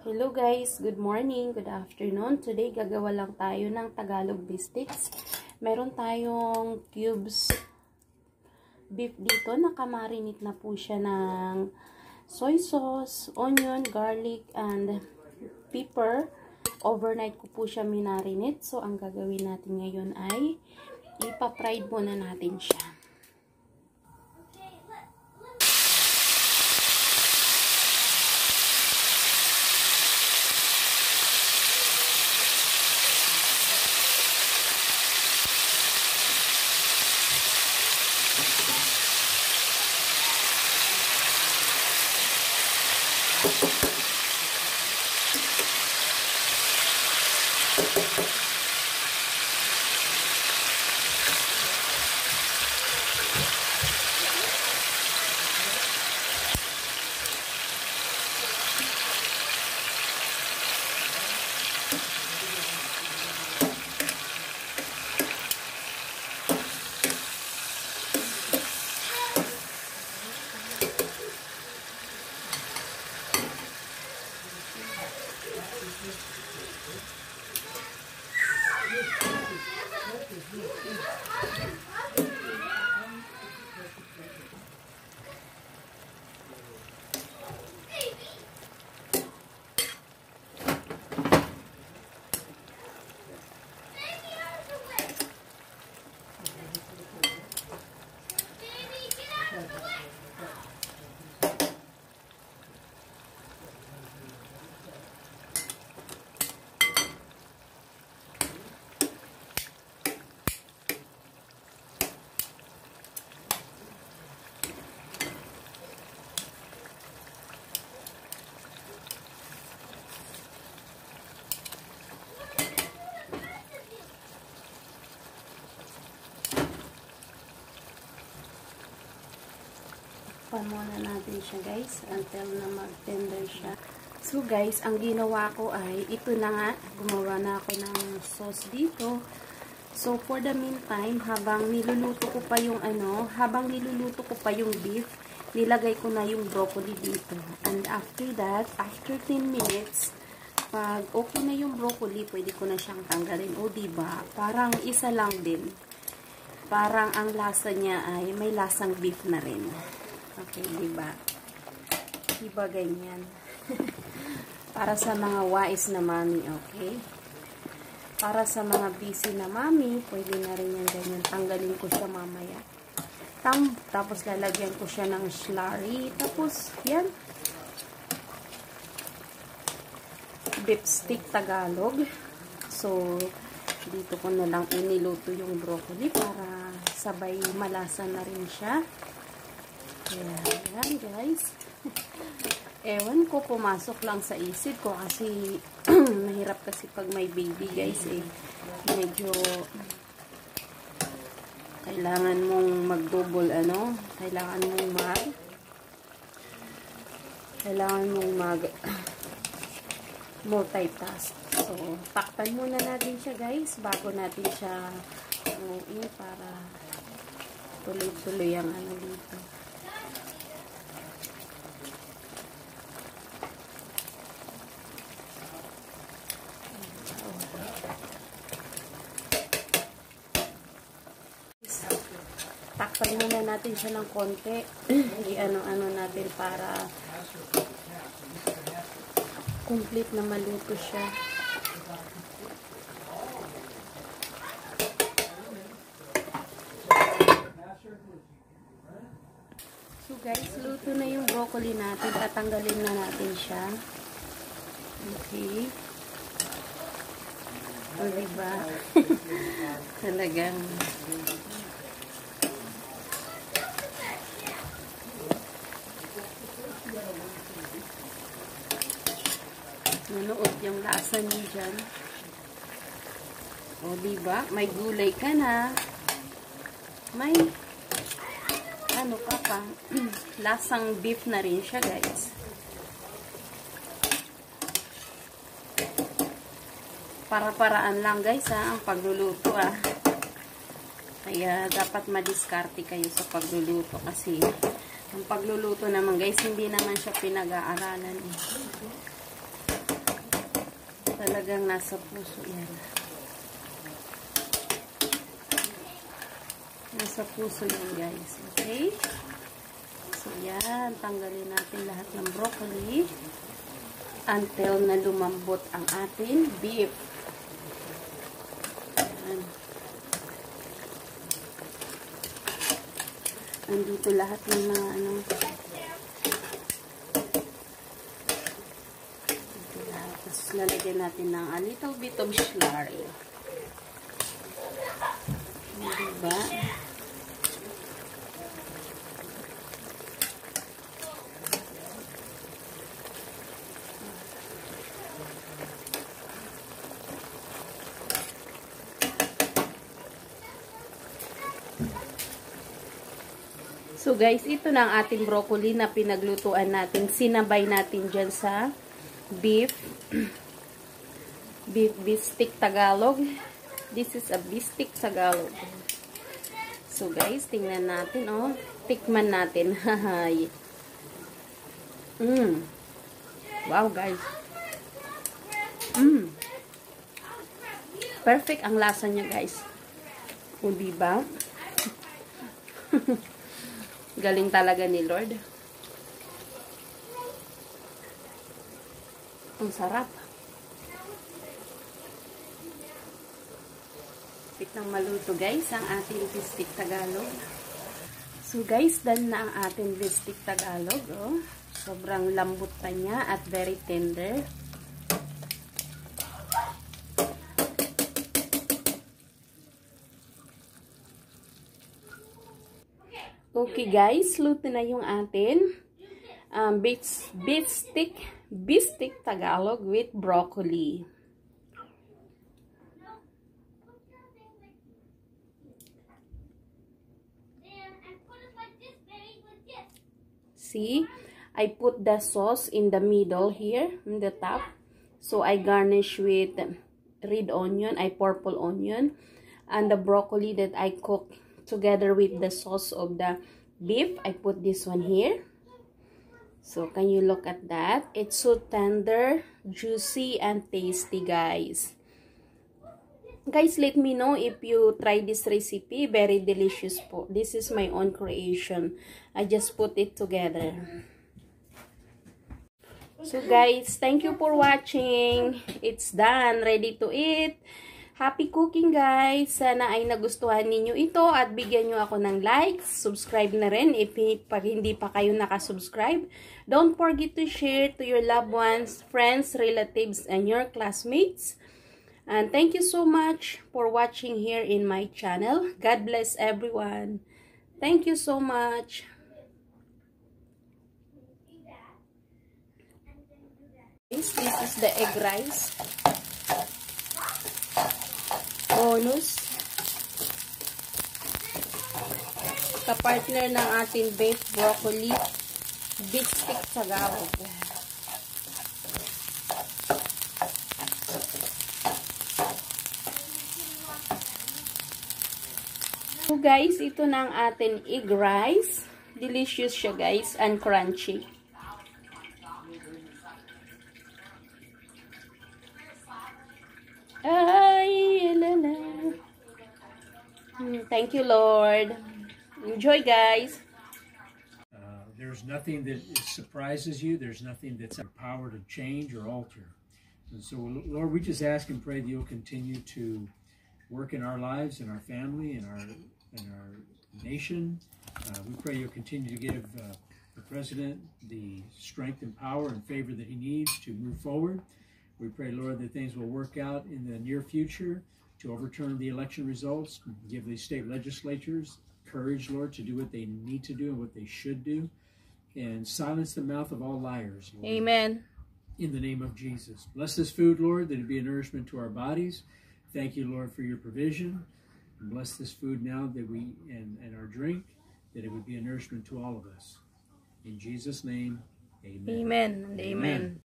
Hello guys, good morning, good afternoon. Today gagawa lang tayo ng Tagalog biscuits. Meron tayong cubes beef dito, nakamarinate na po siya ng soy sauce, onion, garlic, and pepper. Overnight ko po siya minarinate. So ang gagawin natin ngayon ay ipa-fried muna natin siya. Muna natin siya guys until na mag-tender siya. So guys, ang ginawa ko ay ito na nga, gumawa na ako ng sauce dito. So for the meantime, habang niluluto ko pa yung beef, nilagay ko na yung broccoli dito. And after that, after 10 minutes, pag okay na yung broccoli, pwede ko na siyang tanggalin. O diba, parang isa lang din. Parang ang lasa niya ay may lasang beef na rin. Okay, diba? Diba ganyan? Para sa mga wais na mami, okay? Para sa mga busy na mami, pwede na rin yan ganyan. Tanggalin ko siya mamaya. Tapos lalagyan ko siya ng slurry. Tapos, yan. Beef stick Tagalog. So, dito ko na lang iniluto yung broccoli para sabay malasa na rin siya. Ayan guys. Ewan ko, pumasok lang sa isip ko kasi mahirap kasi pag may baby guys eh. Medyo kailangan mong mag-double kailangan mong mag multitask. So, takpan muna natin siya guys bago natin siya para tuloy-tuloy ang dito. Takpan muna natin siya ng konti. I-ano natin para complete na maluto siya. So guys, luto na yung broccoli natin. Tatanggalin na natin siya. Okay. O diba? Talagang nanood yung lasa niyo dyan. O, diba? May gulay ka na. May ka pa. Lasang beef na rin siya, guys. Para-paraan lang, guys, ang pagluluto, Kaya, dapat madiskarte kayo sa pagluluto kasi ang pagluluto naman guys, hindi naman siya pinag-aaralan. Talagang nasa puso yan. Nasa puso yan, guys. Okay? So, yan. Tanggalin natin lahat ng broccoli until na lumambot ang ating beef. Yan. Nandito lahat ng mga ano. Dito lahat. Tapos lalagyan natin ng a little bit of slurry. Diba? So guys, ito na ang ating broccoli na pinaglutuan natin. Sinabay natin dyan sa beef. Bisteka Tagalog. This is a Bisteka Tagalog. So guys, tingnan natin, oh. Tikman natin. Wow guys. Perfect ang lasa niya guys. O diba? Galing talaga ni Lord. Ang sarap. Pit ng maluto guys ang ating Bisteka Tagalog. So guys, done na ang ating Bisteka Tagalog. Oh. Sobrang lambot pa niya at very tender. Okay guys, luto na yung atin Bisteka Tagalog with broccoli. See, I put the sauce in the middle here, in the top. So I garnish with red onion, purple onion, and the broccoli that I cook together with the sauce of the beef. I put this one here. So can you look at that? It's so tender, juicy, and tasty guys. Guys, let me know if you try this recipe. Very delicious po. This is my own creation. I just put it together. So guys, thank you for watching. It's done. Ready to eat. Happy cooking guys! Sana ay nagustuhan ninyo ito at bigyan nyo ako ng likes. Subscribe na rin pag hindi pa kayo nakasubscribe. Don't forget to share to your loved ones, friends, relatives, and your classmates. And thank you so much for watching here in my channel. God bless everyone. Thank you so much. This is the egg rice. Bonus. Kapartner ng ating beef broccoli Bisteka Tagalog. So guys, ito na ang ating egg rice. Delicious siya guys and crunchy. Thank you, Lord. Enjoy, guys. There's nothing that surprises you. There's nothing that's our power to change or alter. And so, Lord, we just ask and pray that you'll continue to work in our lives, in our family, in our nation. We pray you'll continue to give the president the strength and power and favor that he needs to move forward. We pray, Lord, that things will work out in the near future to overturn the election results, give these state legislatures courage, Lord, to do what they need to do and what they should do, and silence the mouth of all liars, Lord. Amen. In the name of Jesus. Bless this food, Lord, that it be a nourishment to our bodies. Thank you, Lord, for your provision. And bless this food now that and our drink, that it would be a nourishment to all of us. In Jesus' name, amen. Amen and amen.